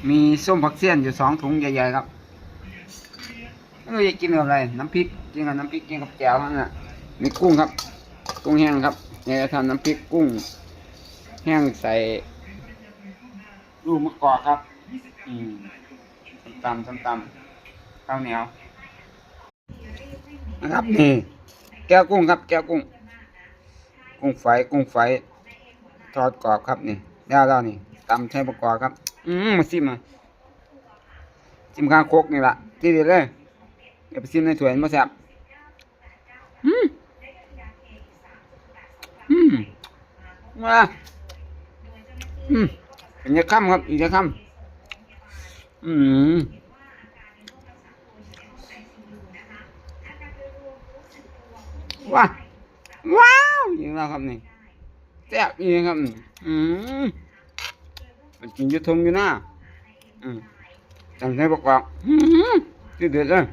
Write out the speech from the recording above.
มีส้มผักเสี้ยนอยู่2 ถุงใหญ่ๆครับไม่รู้จะกินกับอะไรน้ำพริกกินกับน้ำพริกกินกับแจ่วนั่นน่ะมีกุ้งครับกุ้งแห้งครับเนี่ยจะทำน้ำพริกกุ้งแห้งใส่ลูกมะกอกครับส้มตำข้าวเหนียวนะครับนี่แก้วกุ้งครับแก้วกุ้งกุ้งไฟทอดกรอบครับนี่แล้วนี่ตำใช้ประกอบครับมาซิมข้างโคกนี่ล่ะที่เด็ดเลยเดี๋ยวไปซิมในถ้วยมาแซ่บมาเป็นยาค่ำครับอีกยาค่ำว้าวอย่างนั้นครับนี่แซ่บอีกครับมันกินอยู่ทงอยู่หน้าจำใช้ประกอบที่เด็ดเลย